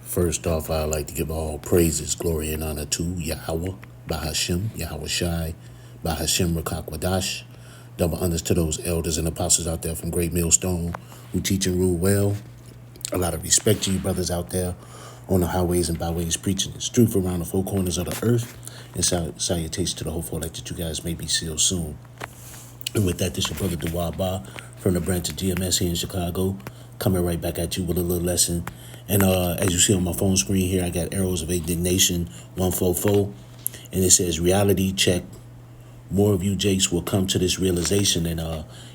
First off, I'd like to give all praises, glory, and honor to Yahweh, Bahashim, Yahweh Shai, Bahashim Rakakwadash. Double honors to those elders and apostles out there from Great Millstone who teach and rule well. A lot of respect to you brothers out there on the highways and byways preaching the truth around the four corners of the earth. And salutations to the hopeful that you guys may be sealed soon. And with that, this your brother Dawaba from the branch of GMS here in Chicago, coming right back at you with a little lesson. And as you see on my phone screen here, I got Arrows of Indignation 144, and it says reality check. More of you Jakes will come to this realization, and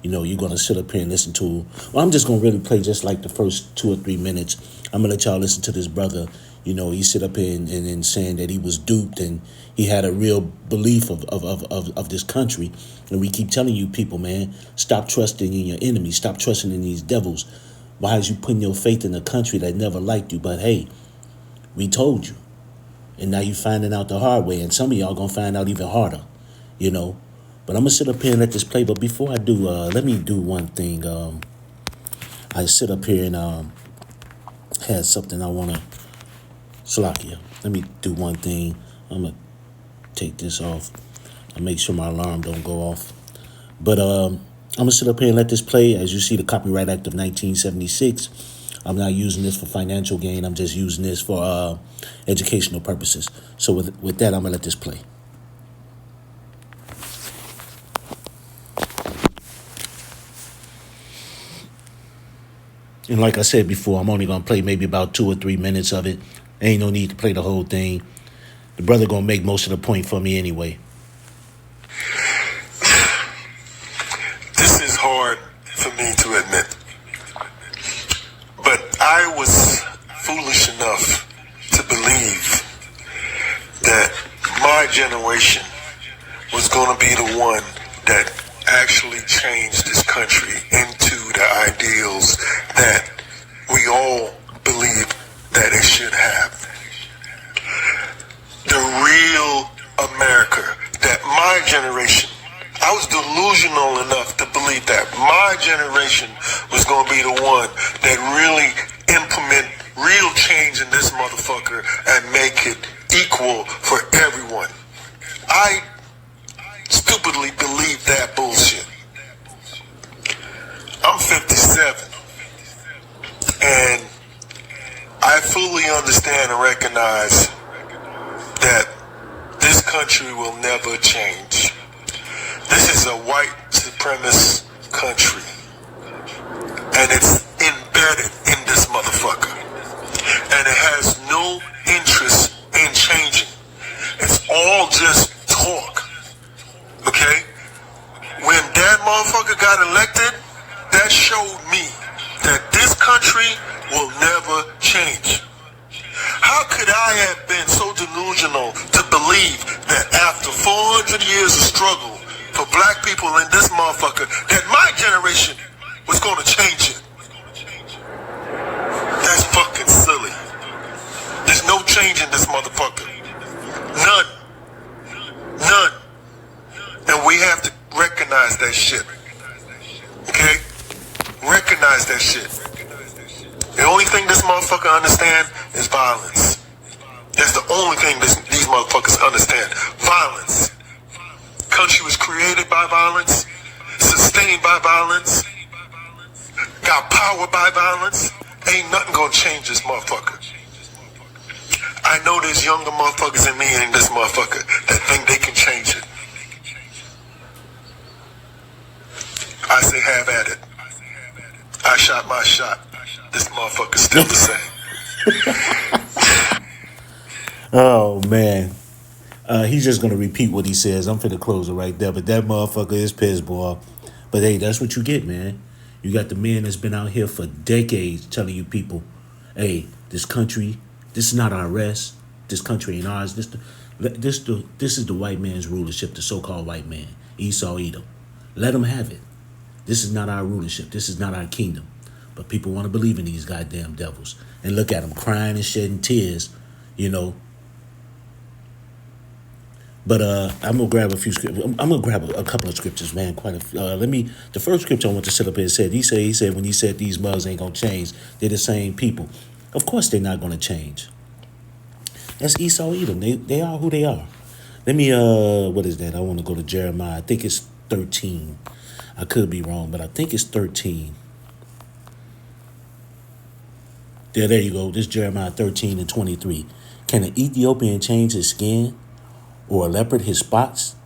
you're gonna sit up here and listen to. Well, I'm just gonna really play just like the first 2 or 3 minutes. I'm gonna let y'all listen to this brother. He sit up here and saying that he was duped and he had a real belief of this country. And we keep telling you people, man, stop trusting in your enemies. Stop trusting in these devils. Why is you putting your faith in a country that never liked you? But hey, we told you. And now you finding out the hard way. And some of y'all gonna find out even harder, But I'm gonna sit up here and let this play. But before I do, let me do one thing. I sit up here and had something I wanna Salakia. Let me do one thing. I'm gonna take this off. I'll make sure my alarm don't go off. But I'm gonna sit up here and let this play. As you see, the Copyright Act of 1976. I'm not using this for financial gain. I'm just using this for educational purposes. So with that, I'm gonna let this play. And like I said before, I'm only gonna play maybe about 2 or 3 minutes of it. Ain't no need to play the whole thing. The brother gonna make most of the point for me anyway. This is hard for me to admit, but I was foolish enough to believe that my generation was going to be the one that actually changed this country into the ideals that we all believe that it should have. The real America that my generation, I was delusional enough to believe that my generation was going to be the one that really implement real change in this motherfucker and make it equal for everyone. I stupidly believe that bullshit. I'm 57 and I fully understand and recognize that this country will never change. This is a white supremacist country, and it's embedded in this motherfucker, and it has no interest in changing. It's all just talk, okay? When that motherfucker got elected, that showed me that this country will never change. How could I have been so delusional to believe that after 400 years of struggle for black people in this motherfucker, that my generation was going to change it? That's fucking silly. There's no change in this motherfucker. None. None. And we have to recognize that shit. Okay? Recognize that shit. The only thing this motherfucker understand is violence. That's the only thing these motherfuckers understand. Violence. Country was created by violence, sustained by violence, got power by violence. Ain't nothing gonna change this motherfucker. I know there's younger motherfuckers in me and this motherfucker that think they can change it. I say have at it. I shot my shot. This motherfucker's still the same. Oh, man. He's just going to repeat what he says. I'm finna close it right there. But that motherfucker is pissed, boy. But hey, that's what you get, man. You got the men that's been out here for decades telling you people, hey, this country, this is not our rest. This country ain't ours. This is the white man's rulership, the so-called white man, Esau Edom. Let him have it. This is not our rulership. This is not our kingdom. But people want to believe in these goddamn devils. And look at them crying and shedding tears, But I'm gonna grab a few scriptures. I'm gonna grab a couple of scriptures, man. The first scripture I want to set up here said, he said when he said these mugs ain't gonna change, they're the same people. Of course they're not going to change. That's Esau Edom. They are who they are. Let me, what is that? I want to go to Jeremiah. I think it's 13. I could be wrong, but I think it's 13. There you go. This Jeremiah 13 and 23. Can an Ethiopian change his skin, or a leopard his spots?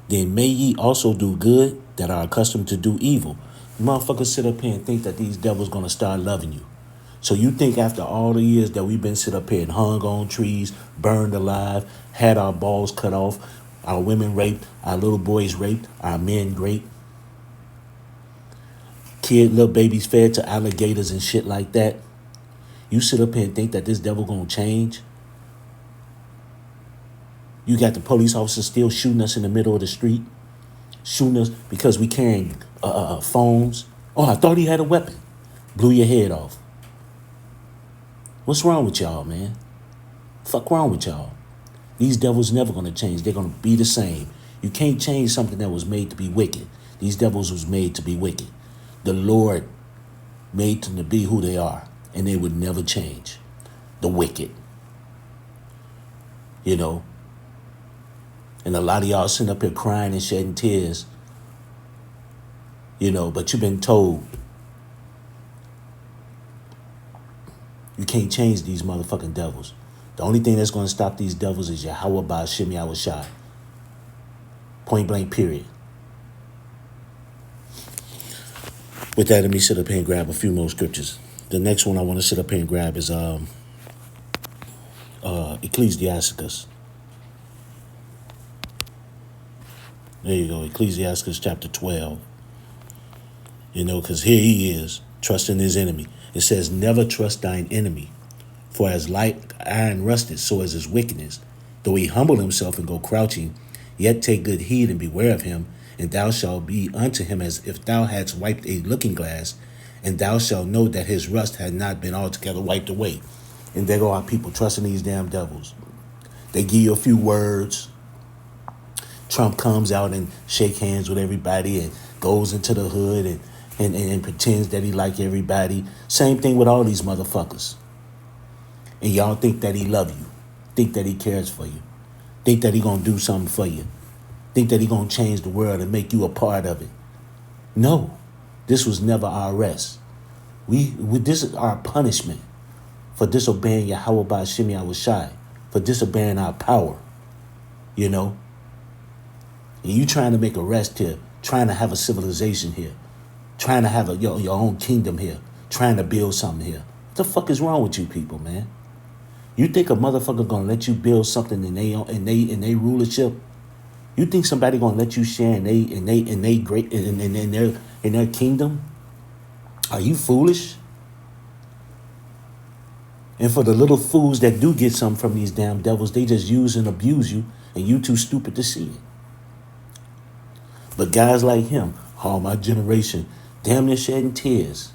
Then may ye also do good that are accustomed to do evil. Motherfuckers sit up here and think that these devils gonna start loving you. So you think after all the years that we've been sit up here and hung on trees, burned alive, had our balls cut off, our women raped, our little boys raped, our men raped, little babies fed to alligators and shit like that. You sit up here and think that this devil gonna change? You got the police officers still shooting us in the middle of the street, shooting us because we carrying phones. Oh, I thought he had a weapon. Blew your head off. What's wrong with y'all, man? Fuck wrong with y'all? These devils never gonna change. They're gonna be the same. You can't change something that was made to be wicked. These devils was made to be wicked. The Lord made them to be who they are, and they would never change. The wicked. You know? And a lot of y'all sitting up here crying and shedding tears. You know, but you've been told you can't change these motherfucking devils. The only thing that's going to stop these devils is Yahweh Ba'ashem Yahushai. Point blank, period. With that, let me sit up here and grab a few more scriptures. The next one I want to sit up here and grab is Ecclesiasticus. There you go, Ecclesiasticus chapter 12. You know, because here he is, trusting his enemy. It says, never trust thine enemy, for as like iron rusted, so is his wickedness. Though he humble himself and go crouching, yet take good heed and beware of him, and thou shalt be unto him as if thou hadst wiped a looking glass, and thou shalt know that his rust had not been altogether wiped away. And there go our people trusting these damn devils. They give you a few words. Trump comes out and shake hands with everybody and goes into the hood and pretends that he like everybody. Same thing with all these motherfuckers. And y'all think that he love you. Think that he cares for you. Think that he gonna do something for you. Think that he gonna change the world and make you a part of it. No, this was never our rest. This is our punishment for disobeying Yahweh Ba'ashem Yahushai, for disobeying our power. You know? And you trying to make a rest here, trying to have a civilization here, trying to have your own kingdom here, trying to build something here. What the fuck is wrong with you people, man? You think a motherfucker gonna let you build something in they rulership? You think somebody gonna let you share in their kingdom? Are you foolish? And for the little fools that do get something from these damn devils, they just use and abuse you, and you too stupid to see it. But guys like him, all my generation, damn near shedding tears.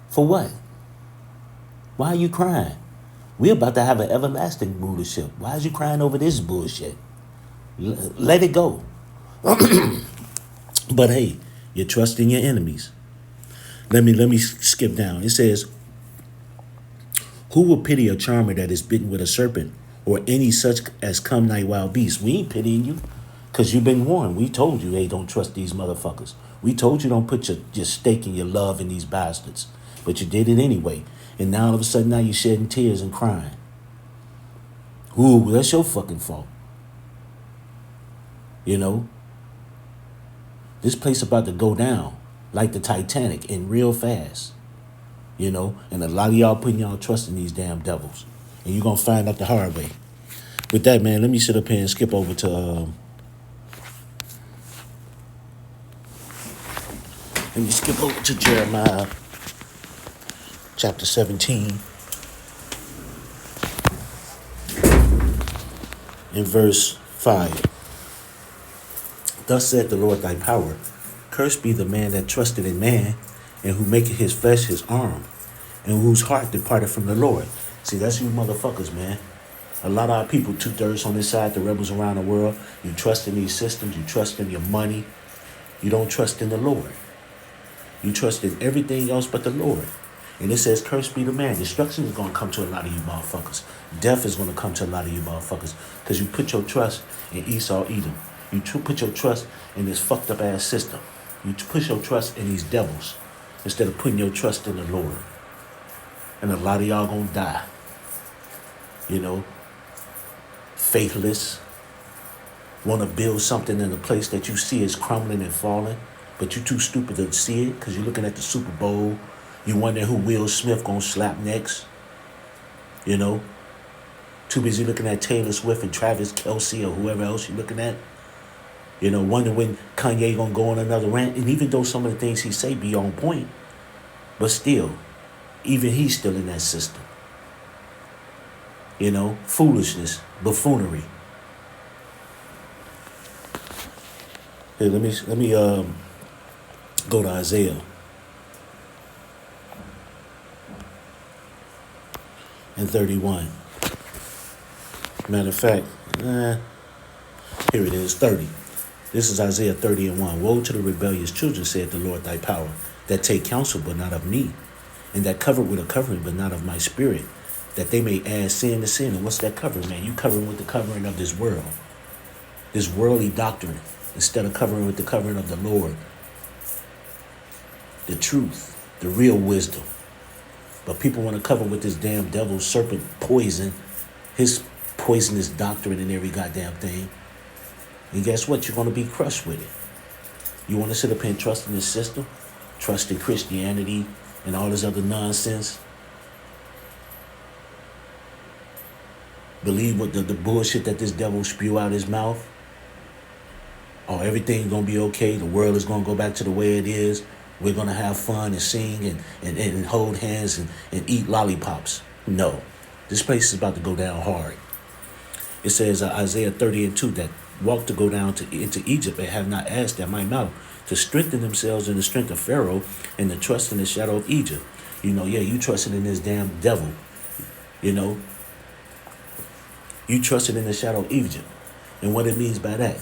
For what? Why are you crying? We're about to have an everlasting rulership. Why is you crying over this bullshit? Let it go. But hey, you're trusting your enemies. Let me skip down. It says, who will pity a charmer that is bitten with a serpent, or any such as come nigh wild beast? We ain't pitying you, because you've been warned. We told you, hey, don't trust these motherfuckers. We told you don't put your stake and your love in these bastards. But you did it anyway. And now all of a sudden now you're shedding tears and crying. Ooh, that's your fucking fault. You know? This place about to go down like the Titanic and real fast. You know? And a lot of y'all putting y'all trust in these damn devils. And you're going to find out the hard way. With that, man, let me sit up here and skip over to... let me skip over to Jeremiah chapter 17. In verse 5. Thus saith the Lord thy power, cursed be the man that trusted in man, and who maketh his flesh his arm, and whose heart departed from the Lord. See, that's you motherfuckers, man. A lot of our people, 2/3 on this side, the rebels around the world, you trust in these systems, you trust in your money, you don't trust in the Lord. You trust in everything else but the Lord. And it says, curse be the man. Destruction is going to come to a lot of you motherfuckers. Death is going to come to a lot of you motherfuckers. Because you put your trust in Esau, Edom. You put your trust in this fucked up ass system. You put your trust in these devils instead of putting your trust in the Lord. And a lot of y'all going to die. You know, faithless. Want to build something in a place that you see is crumbling and falling. But you're too stupid to see it because you're looking at the Super Bowl. You wonder who Will Smith gonna slap next. You know? Too busy looking at Taylor Swift and Travis Kelce or whoever else you're looking at. You know, wonder when Kanye gonna go on another rant. And even though some of the things he say be on point, but still, even he's still in that system. You know, foolishness, buffoonery. Here, let me go to Isaiah. And 31. Matter of fact, here it is, 30. This is Isaiah 30 and 1. Woe to the rebellious children, saith the Lord thy power, that take counsel, but not of me, and that cover with a covering, but not of my spirit, that they may add sin to sin. And what's that covering, man? You covering with the covering of this world, this worldly doctrine, instead of covering with the covering of the Lord, the truth, the real wisdom. But people want to cover with this damn devil serpent poison, his poisonous doctrine and every goddamn thing. And guess what? You're going to be crushed with it. You want to sit up here and trust in this system? Trust in Christianity and all this other nonsense? Believe what the bullshit that this devil spew out his mouth? Oh, everything's going to be okay. The world is going to go back to the way it is. We're going to have fun and sing and hold hands and eat lollipops. No. This place is about to go down hard. It says Isaiah 30 and 2 that walk to go down into Egypt and have not asked at my mouth to strengthen themselves in the strength of Pharaoh and to trust in the shadow of Egypt. You know, yeah, you trusted in this damn devil. You know, you trusted in the shadow of Egypt. And what it means by that,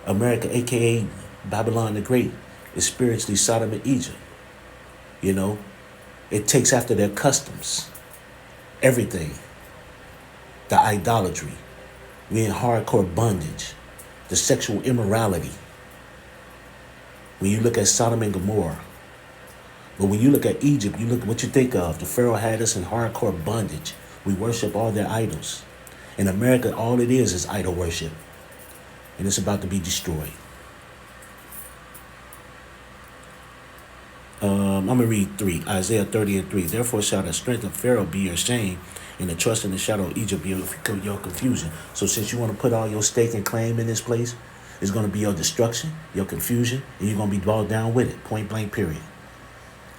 America, a.k.a. Babylon the Great, is spiritually Sodom and Egypt. You know, it takes after their customs, everything, the idolatry, we in hardcore bondage, the sexual immorality. When you look at Sodom and Gomorrah, but when you look at Egypt, you look at what you think of. The Pharaoh had us in hardcore bondage. We worship all their idols. In America, all it is idol worship. And it's about to be destroyed. I'm going to read 3, Isaiah 30 and 3. Therefore shall the strength of Pharaoh be your shame, and the trust in the shadow of Egypt be your confusion. So since you want to put all your stake and claim in this place, it's going to be your destruction, your confusion, and you're going to be bogged down with it, point blank, period.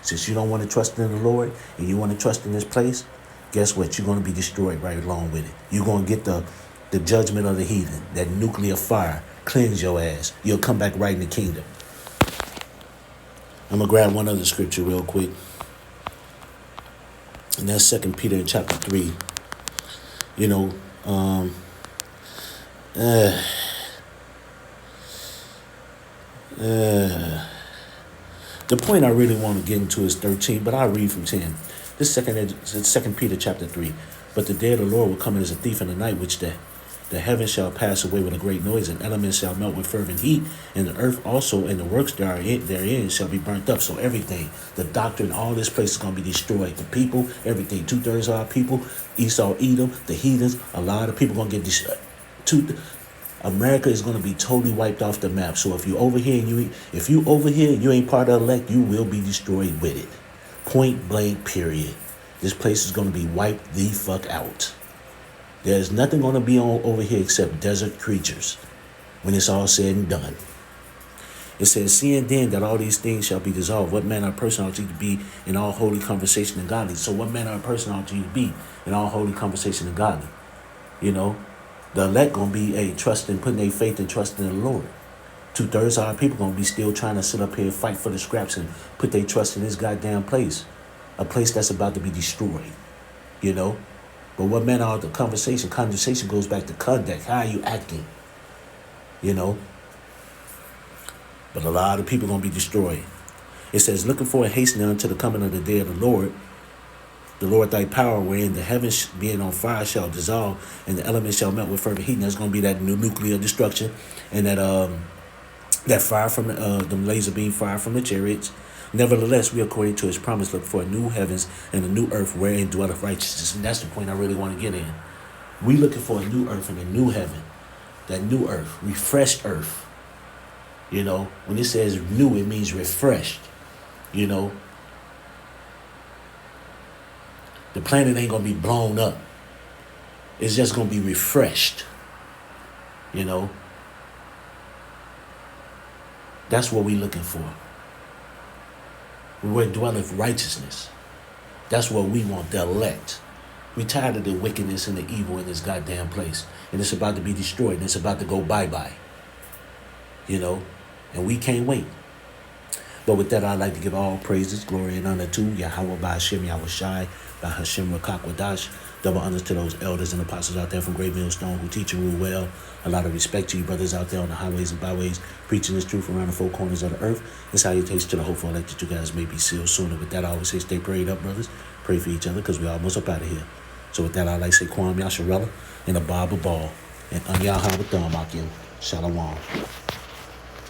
Since you don't want to trust in the Lord, and you want to trust in this place, guess what? You're going to be destroyed right along with it. You're going to get the judgment of the heathen, that nuclear fire, cleanse your ass. You'll come back right in the kingdom. I'm going to grab one other scripture real quick. And that's 2 Peter in chapter 3. You know, the point I really want to get into is 13, but I'll read from 10. This second Peter chapter 3. But the day of the Lord will come as a thief in the night, which the heavens shall pass away with a great noise, and elements shall melt with fervent heat, and the earth also and the works therein shall be burnt up. So everything, the doctrine, all this place is going to be destroyed. The people, everything, 2/3 of our people, Esau, Edom, the heathens, a lot of people going to get destroyed. America is going to be totally wiped off the map. So if you over here and you ain't part of the elect, you will be destroyed with it. Point blank, period. This place is going to be wiped the fuck out. There's nothing going to be on over here except desert creatures when it's all said and done. It says, seeing then that all these things shall be dissolved, what manner of person ought you to be in all holy conversation and godly? So what manner of person ought you to be in all holy conversation and godly? You know, the elect going to be putting their faith and trust in the Lord. 2/3 of our people going to be still trying to sit up here and fight for the scraps and put their trust in this goddamn place. A place that's about to be destroyed. You know? But what manner of the conversation? Conversation goes back to conduct. How are you acting? You know? But a lot of people going to be destroyed. It says, looking for and hastening unto the coming of the day of the Lord, The Lord thy power, wherein the heavens being on fire shall dissolve, and the elements shall melt with fervent heat. And there's going to be that new nuclear destruction, and that fire from the laser beam fire from the chariots. Nevertheless, we, according to his promise, look for a new heavens and a new earth wherein dwelleth righteousness. And that's the point I really want to get in. We looking for a new earth and a new heaven. That new earth, refreshed earth. You know, when it says new, it means refreshed. You know, the planet ain't going to be blown up. It's just going to be refreshed. You know, that's what we looking for. Where dwelleth righteousness. That's what we want, the elect. We tired of the wickedness and the evil in this goddamn place. And it's about to be destroyed. And it's about to go bye-bye. You know, and we can't wait. But with that, I'd like to give all praises, glory, and honor to Yahweh Ba'ashem, Yahweh Shai, Ba'ashem Rakakwadash. Double honors to those elders and apostles out there from Great Millstone who teach and rule well. A lot of respect to you brothers out there on the highways and byways, preaching this truth around the four corners of the earth. And salutations to the hopeful elect that you guys may be sealed sooner. With that, I always say stay prayed up, brothers. Pray for each other because we're almost up out of here. So with that, I'd like to say Kwam Yasharella and a Baba Ball. And Anya Habatham Akim. Shalom.